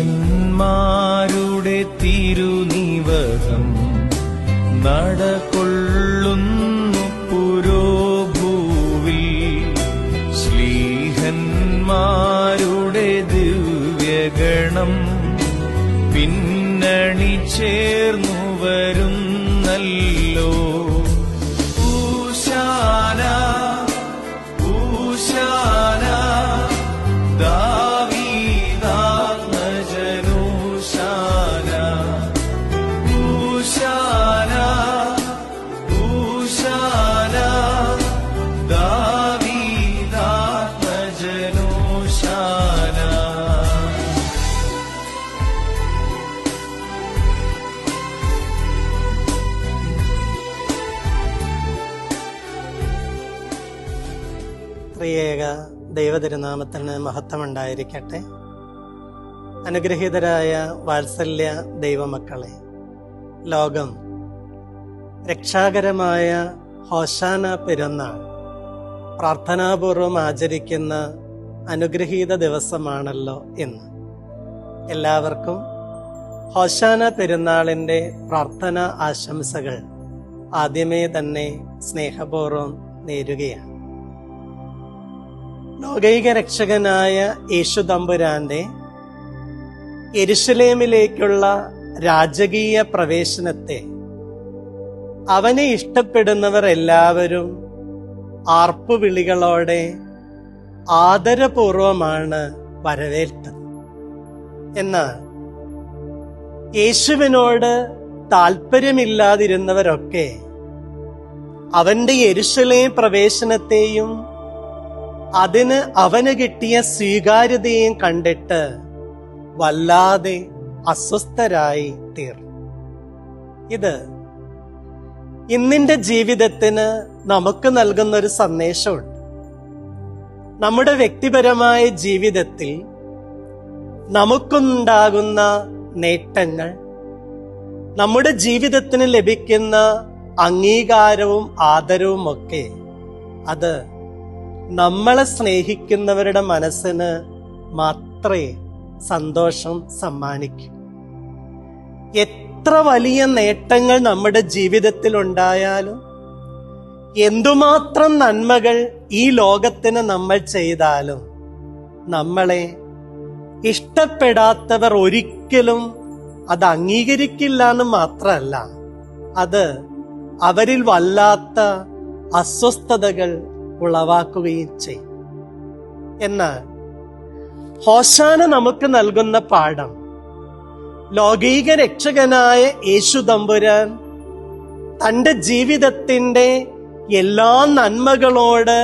ശ്ലീഹന്മാരുടെ തിരുനിവഹം നടകൊള്ളുന്നു പുരോഭൂവിൽ. ശ്ലീഹന്മാരുടെ ദിവ്യഗണം പിന്നണി ചേർന്നു വരുന്നല്ലോ. ഊശാന ഊശാന ദാവീദാത്മജനൂശാന. ഊശാന ഊശാന ദാവീദാത്മജനൂശാന. ത്രിയേക ദൈവതിരുനാമത്തിന് മഹത്വമുണ്ടായിരിക്കട്ടെ. അനുഗ്രഹീതരായ വാത്സല്യ ദൈവമക്കളെ, ലോകം രക്ഷാകരമായ ഹോശാന പെരുന്നാൾ പ്രാർത്ഥനാപൂർവം ആചരിക്കുന്ന അനുഗ്രഹീത ദിവസമാണല്ലോ ഇന്ന്. എല്ലാവർക്കും ഹോശാന പെരുന്നാളിൻ്റെ പ്രാർത്ഥന ആശംസകൾ ആദ്യമേ തന്നെ സ്നേഹപൂർവം നേരുകയാണ്. ലോകൈക രക്ഷകനായ യേശു തമ്പുരാന്റെ യെരുശലേമിലേക്കുള്ള രാജകീയ പ്രവേശനത്തെ അവനെ ഇഷ്ടപ്പെടുന്നവർ എല്ലാവരും ആർപ്പുവിളികളോടെ ആദരപൂർവമാണ് വരവേറ്റത്. എന്നാൽ യേശുവിനോട് താല്പര്യമില്ലാതിരുന്നവരൊക്കെ അവന്റെ യെരുശലേം പ്രവേശനത്തെയും അതിന് അവന് കിട്ടിയ സ്വീകാര്യതയും കണ്ടിട്ട് വല്ലാതെ അസ്വസ്ഥരായി തീർന്നു. ഇത് ഇന്നിന്റെ ജീവിതത്തിന് നമുക്ക് നൽകുന്നൊരു സന്ദേശമുണ്ട്. നമ്മുടെ വ്യക്തിപരമായ ജീവിതത്തിൽ നമുക്കുണ്ടാകുന്ന നേട്ടങ്ങൾ, നമ്മുടെ ജീവിതത്തിന് ലഭിക്കുന്ന അംഗീകാരവും ആദരവും ഒക്കെ അത് നമ്മളെ സ്നേഹിക്കുന്നവരുടെ മനസ്സിന് മാത്രമേ സന്തോഷം സമ്മാനിക്കൂ. എത്ര വലിയ നേട്ടങ്ങൾ നമ്മുടെ ജീവിതത്തിൽ ഉണ്ടായാലും, എന്തുമാത്രം നന്മകൾ ഈ ലോകത്തിന് നമ്മൾ ചെയ്താലും, നമ്മളെ ഇഷ്ടപ്പെടാത്തവർ ഒരിക്കലും അത് അംഗീകരിക്കില്ല എന്ന് മാത്രമല്ല, അത് അവരിൽ വല്ലാത്ത അസ്വസ്ഥതകൾ ഉളവാക്കുകയും ചെയ്യും. എന്നാൽ ഹോശാന നമുക്ക് നൽകുന്ന പാഠം, ലൗകിക രക്ഷകനായ യേശു തമ്പുരാൻ തന്റെ ജീവിതത്തിന്റെ എല്ലാ നന്മകളോട്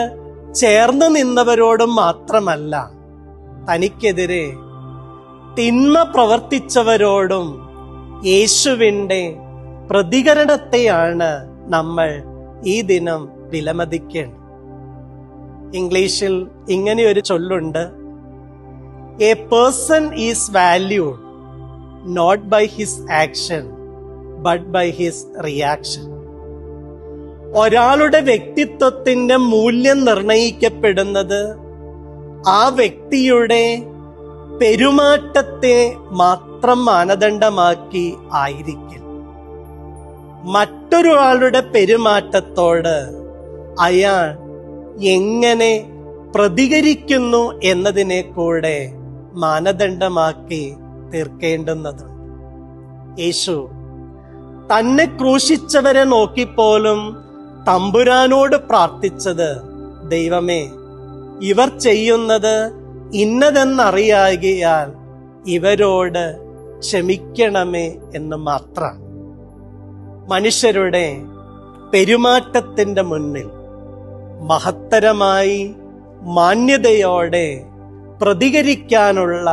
ചേർന്ന് നിന്നവരോടും മാത്രമല്ല, തനിക്കെതിരെ തിന്മ പ്രവർത്തിച്ചവരോടും യേശുവിന്റെ പ്രതികരണത്തെയാണ് നമ്മൾ ഈ ദിനം വിലമതിക്കേണ്ടത്. ഇംഗ്ലീഷിൽ ഇങ്ങനെ ഒരു ചൊല്ലുണ്ട്, a person is valued not by his action but by his reaction. ഒരാളുടെ വ്യക്തിത്വത്തിന്റെ മൂല്യം നിർണയിക്കപ്പെടുന്നത് ആ വ്യക്തിയുടെ പെരുമാറ്റത്തെ മാത്രം മാനദണ്ഡമാക്കി ആയിരിക്കും. മറ്റൊരാളുടെ പെരുമാറ്റത്തോട് അയാൾ എങ്ങനെ പ്രതികരിക്കുന്നു എന്നതിനെ കൂടെ മാനദണ്ഡമാക്കി തീർക്കേണ്ടുന്നതുണ്ട്. യേശു തന്നെ ക്രൂശിച്ചവരെ നോക്കിപ്പോലും തമ്പുരാനോട് പ്രാർത്ഥിച്ചത്, ദൈവമേ, ഇവർ ചെയ്യുന്നത് ഇന്നതെന്നറിയാകിയാൽ ഇവരോട് ക്ഷമിക്കണമേ എന്ന് മാത്രം. മനുഷ്യരുടെ പെരുമാറ്റത്തിന്റെ മുന്നിൽ മഹത്തരമായി മാന്യതയോടെ പ്രതികരിക്കാനുള്ള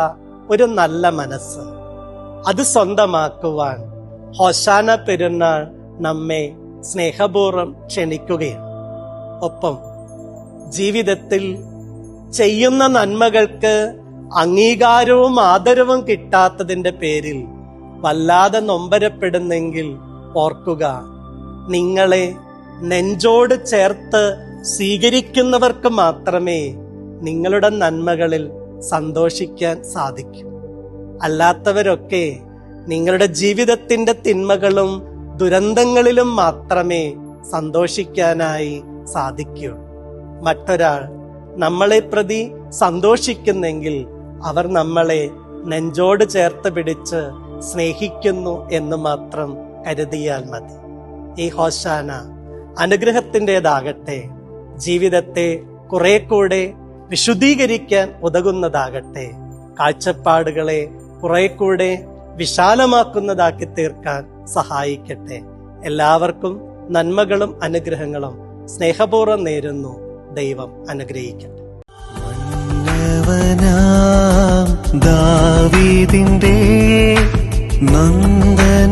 ഒരു നല്ല മനസ്സ്, അത് സ്വന്തമാക്കുവാൻ ഹോശാന പെരുന്നാൾ നമ്മെ സ്നേഹപൂർവ്വം ക്ഷണിക്കുകയാണ്. ഒപ്പം ജീവിതത്തിൽ ചെയ്യുന്ന നന്മകൾക്ക് അംഗീകാരവും ആദരവും കിട്ടാത്തതിന്റെ പേരിൽ വല്ലാതെ നൊമ്പരപ്പെടുന്നെങ്കിൽ ഓർക്കുക, നിങ്ങളെ നെഞ്ചോട് ചേർത്ത് സ്വീകരിക്കുന്നവർക്ക് മാത്രമേ നിങ്ങളുടെ നന്മകളിൽ സന്തോഷിക്കാൻ സാധിക്കൂ. അല്ലാത്തവരൊക്കെ നിങ്ങളുടെ ജീവിതത്തിന്റെ തിന്മകളും ദുരന്തങ്ങളിലും മാത്രമേ സന്തോഷിക്കാനായി സാധിക്കൂ. മറ്റൊരാൾ നമ്മളെ പ്രതി സന്തോഷിക്കുന്നെങ്കിൽ അവർ നമ്മളെ നെഞ്ചോട് ചേർത്ത് പിടിച്ച് സ്നേഹിക്കുന്നു എന്ന് മാത്രം കരുതിയാൽ മതി. ഈ ഹോശാന അനുഗ്രഹത്തിൻ്റെതാകട്ടെ, ജീവിതത്തെ കുറെ കൂടെ വിശുദ്ധീകരിക്കാൻ ഉതകുന്നതാകട്ടെ, കാഴ്ചപ്പാടുകളെ കുറെ കൂടെ വിശാലമാക്കുന്നതാക്കി തീർക്കാൻ സഹായിക്കട്ടെ. എല്ലാവർക്കും നന്മകളും അനുഗ്രഹങ്ങളും സ്നേഹപൂർവ്വം നേരുന്നു. ദൈവം അനുഗ്രഹിക്കട്ടെ. ദാവീദിന്റെ നന്ദന